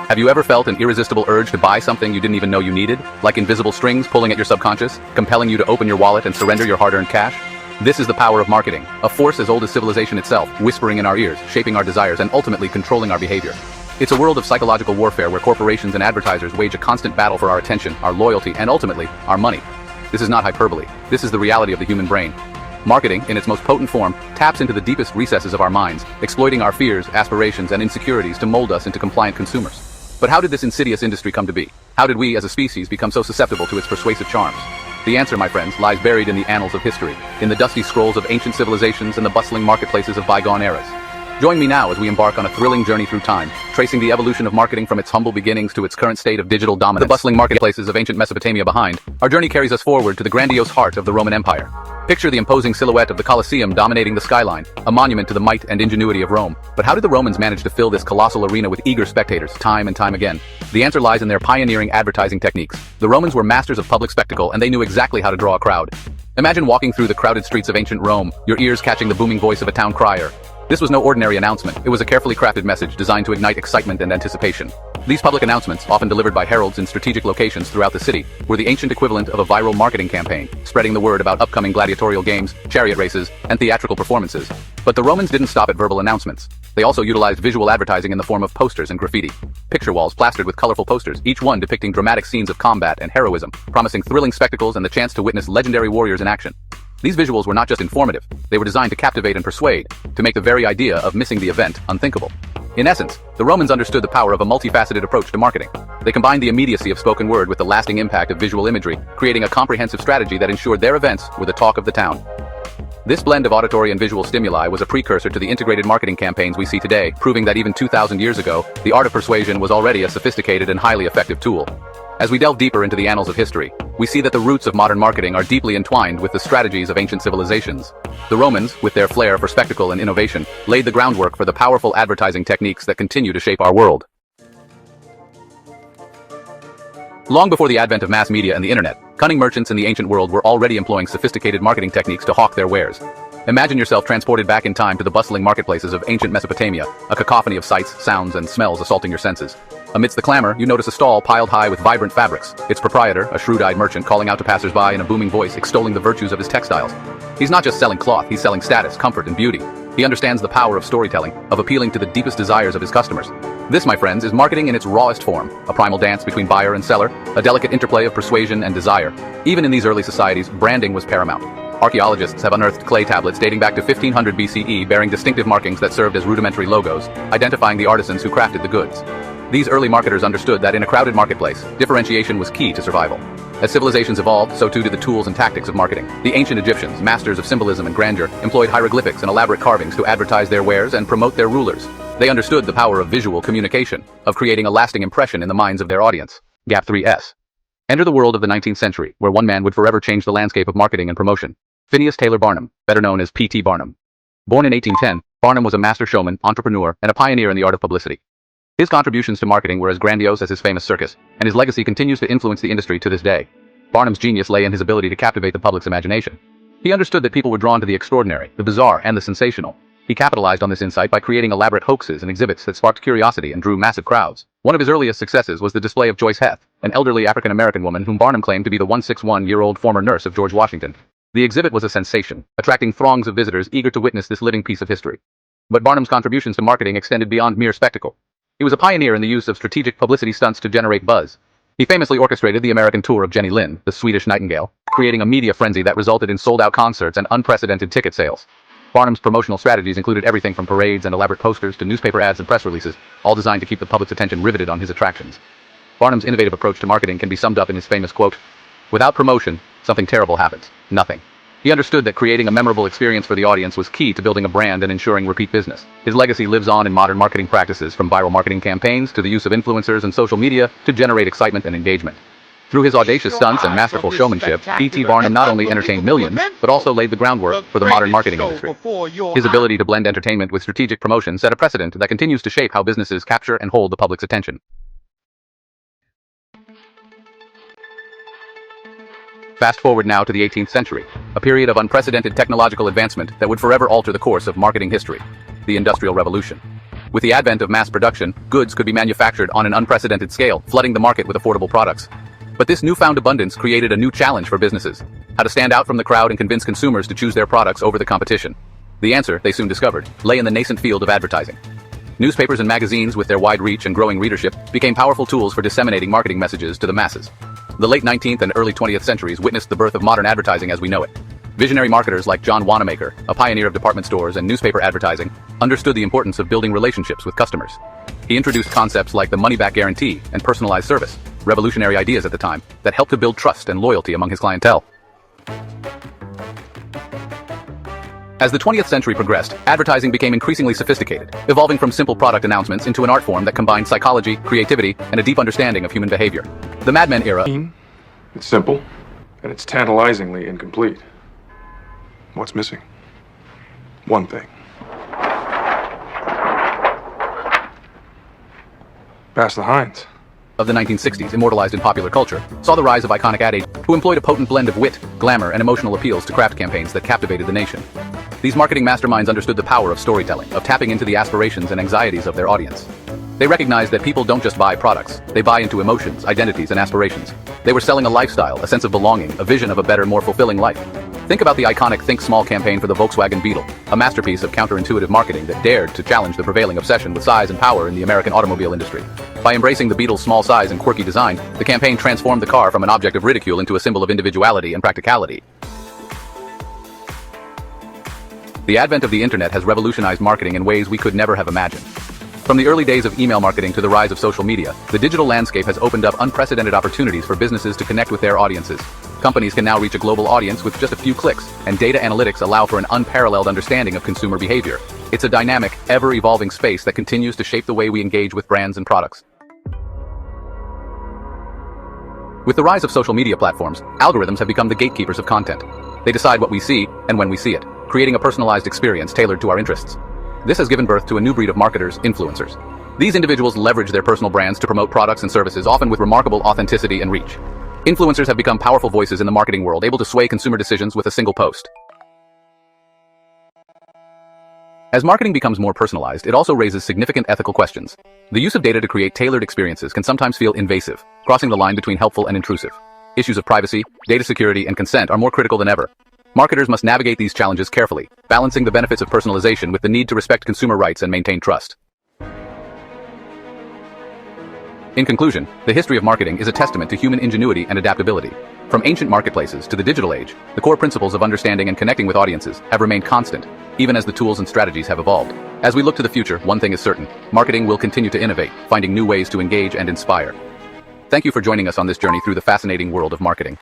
Have you ever felt an irresistible urge to buy something you didn't even know you needed? Like invisible strings pulling at your subconscious, compelling you to open your wallet and surrender your hard-earned cash? This is the power of marketing, a force as old as civilization itself, whispering in our ears, shaping our desires, and ultimately controlling our behavior. It's a world of psychological warfare where corporations and advertisers wage a constant battle for our attention, our loyalty, and ultimately, our money. This is not hyperbole. This is the reality of the human brain. Marketing, in its most potent form, taps into the deepest recesses of our minds, exploiting our fears, aspirations, and insecurities to mold us into compliant consumers. But how did this insidious industry come to be? How did we, as a species, become so susceptible to its persuasive charms? The answer, my friends, lies buried in the annals of history, in the dusty scrolls of ancient civilizations and the bustling marketplaces of bygone eras. Join me now as we embark on a thrilling journey through time, tracing the evolution of marketing from its humble beginnings to its current state of digital dominance. The bustling marketplaces of ancient Mesopotamia behind, our journey carries us forward to the grandiose heart of the Roman Empire. Picture the imposing silhouette of the Colosseum dominating the skyline, a monument to the might and ingenuity of Rome. But how did the Romans manage to fill this colossal arena with eager spectators, time and time again? The answer lies in their pioneering advertising techniques. The Romans were masters of public spectacle, and they knew exactly how to draw a crowd. Imagine walking through the crowded streets of ancient Rome, your ears catching the booming voice of a town crier. This was no ordinary announcement. It was a carefully crafted message designed to ignite excitement and anticipation. These public announcements, often delivered by heralds in strategic locations throughout the city, were the ancient equivalent of a viral marketing campaign, spreading the word about upcoming gladiatorial games, chariot races, and theatrical performances. But the Romans didn't stop at verbal announcements. They also utilized visual advertising in the form of posters and graffiti. Picture walls plastered with colorful posters, each one depicting dramatic scenes of combat and heroism, promising thrilling spectacles and the chance to witness legendary warriors in action. These visuals were not just informative, they were designed to captivate and persuade, to make the very idea of missing the event unthinkable. In essence, the Romans understood the power of a multifaceted approach to marketing. They combined the immediacy of spoken word with the lasting impact of visual imagery, creating a comprehensive strategy that ensured their events were the talk of the town. This blend of auditory and visual stimuli was a precursor to the integrated marketing campaigns we see today, proving that even 2,000 years ago, the art of persuasion was already a sophisticated and highly effective tool. As we delve deeper into the annals of history, we see that the roots of modern marketing are deeply entwined with the strategies of ancient civilizations. The Romans, with their flair for spectacle and innovation, laid the groundwork for the powerful advertising techniques that continue to shape our world. Long before the advent of mass media and the internet, cunning merchants in the ancient world were already employing sophisticated marketing techniques to hawk their wares. Imagine yourself transported back in time to the bustling marketplaces of ancient Mesopotamia, a cacophony of sights, sounds, and smells assaulting your senses. Amidst the clamor, you notice a stall piled high with vibrant fabrics, its proprietor, a shrewd-eyed merchant, calling out to passers-by in a booming voice, extolling the virtues of his textiles. He's not just selling cloth, he's selling status, comfort, and beauty. He understands the power of storytelling, of appealing to the deepest desires of his customers. This, my friends, is marketing in its rawest form, a primal dance between buyer and seller, a delicate interplay of persuasion and desire. Even in these early societies, branding was paramount. Archaeologists have unearthed clay tablets dating back to 1500 BCE bearing distinctive markings that served as rudimentary logos, identifying the artisans who crafted the goods. These early marketers understood that in a crowded marketplace, differentiation was key to survival. As civilizations evolved, so too did the tools and tactics of marketing. The ancient Egyptians, masters of symbolism and grandeur, employed hieroglyphics and elaborate carvings to advertise their wares and promote their rulers. They understood the power of visual communication, of creating a lasting impression in the minds of their audience. Gap 3S. Enter the world of the 19th century, where one man would forever change the landscape of marketing and promotion. Phineas Taylor Barnum, better known as P.T. Barnum. Born in 1810, Barnum was a master showman, entrepreneur, and a pioneer in the art of publicity. His contributions to marketing were as grandiose as his famous circus, and his legacy continues to influence the industry to this day. Barnum's genius lay in his ability to captivate the public's imagination. He understood that people were drawn to the extraordinary, the bizarre, and the sensational. He capitalized on this insight by creating elaborate hoaxes and exhibits that sparked curiosity and drew massive crowds. One of his earliest successes was the display of Joyce Heth, an elderly African-American woman whom Barnum claimed to be the 161-year-old former nurse of George Washington. The exhibit was a sensation, attracting throngs of visitors eager to witness this living piece of history. But Barnum's contributions to marketing extended beyond mere spectacle. He was a pioneer in the use of strategic publicity stunts to generate buzz. He famously orchestrated the American tour of Jenny Lind, the Swedish Nightingale, creating a media frenzy that resulted in sold-out concerts and unprecedented ticket sales. Barnum's promotional strategies included everything from parades and elaborate posters to newspaper ads and press releases, all designed to keep the public's attention riveted on his attractions. Barnum's innovative approach to marketing can be summed up in his famous quote, "Without promotion, something terrible happens. Nothing." He understood that creating a memorable experience for the audience was key to building a brand and ensuring repeat business. His legacy lives on in modern marketing practices, from viral marketing campaigns to the use of influencers and social media to generate excitement and engagement. Through his audacious stunts and masterful showmanship, P.T. Barnum not only entertained millions, but also laid the groundwork for the modern marketing industry. His ability to blend entertainment with strategic promotion set a precedent that continues to shape how businesses capture and hold the public's attention. Fast forward now to the 18th century, a period of unprecedented technological advancement that would forever alter the course of marketing history, the Industrial Revolution. With the advent of mass production, goods could be manufactured on an unprecedented scale, flooding the market with affordable products. But this newfound abundance created a new challenge for businesses: how to stand out from the crowd and convince consumers to choose their products over the competition. The answer, they soon discovered, lay in the nascent field of advertising. Newspapers and magazines, with their wide reach and growing readership, became powerful tools for disseminating marketing messages to the masses. The late 19th and early 20th centuries witnessed the birth of modern advertising as we know it. Visionary marketers like John Wanamaker, a pioneer of department stores and newspaper advertising, understood the importance of building relationships with customers. He introduced concepts like the money-back guarantee and personalized service, revolutionary ideas at the time, that helped to build trust and loyalty among his clientele. As the 20th century progressed, advertising became increasingly sophisticated, evolving from simple product announcements into an art form that combined psychology, creativity, and a deep understanding of human behavior. The Mad Men era. It's simple, and it's tantalizingly incomplete. What's missing? One thing. Pass the Heinz. Of the 1960s, immortalized in popular culture, saw the rise of iconic ad agents who employed a potent blend of wit, glamour, and emotional appeals to craft campaigns that captivated the nation. These marketing masterminds understood the power of storytelling, of tapping into the aspirations and anxieties of their audience. They recognized that people don't just buy products, they buy into emotions, identities, and aspirations. They were selling a lifestyle, a sense of belonging, a vision of a better, more fulfilling life. Think about the iconic Think Small campaign for the Volkswagen Beetle, a masterpiece of counterintuitive marketing that dared to challenge the prevailing obsession with size and power in the American automobile industry. By embracing the Beetle's small size and quirky design, the campaign transformed the car from an object of ridicule into a symbol of individuality and practicality. The advent of the internet has revolutionized marketing in ways we could never have imagined. From the early days of email marketing to the rise of social media, the digital landscape has opened up unprecedented opportunities for businesses to connect with their audiences. Companies can now reach a global audience with just a few clicks, and data analytics allow for an unparalleled understanding of consumer behavior. It's a dynamic, ever-evolving space that continues to shape the way we engage with brands and products. With the rise of social media platforms, algorithms have become the gatekeepers of content. They decide what we see and when we see it, creating a personalized experience tailored to our interests. This has given birth to a new breed of marketers, influencers. These individuals leverage their personal brands to promote products and services, often with remarkable authenticity and reach. Influencers have become powerful voices in the marketing world, able to sway consumer decisions with a single post. As marketing becomes more personalized, it also raises significant ethical questions. The use of data to create tailored experiences can sometimes feel invasive, crossing the line between helpful and intrusive. Issues of privacy, data security, and consent are more critical than ever. Marketers must navigate these challenges carefully, balancing the benefits of personalization with the need to respect consumer rights and maintain trust. In conclusion, the history of marketing is a testament to human ingenuity and adaptability. From ancient marketplaces to the digital age, the core principles of understanding and connecting with audiences have remained constant, even as the tools and strategies have evolved. As we look to the future, one thing is certain: marketing will continue to innovate, finding new ways to engage and inspire. Thank you for joining us on this journey through the fascinating world of marketing.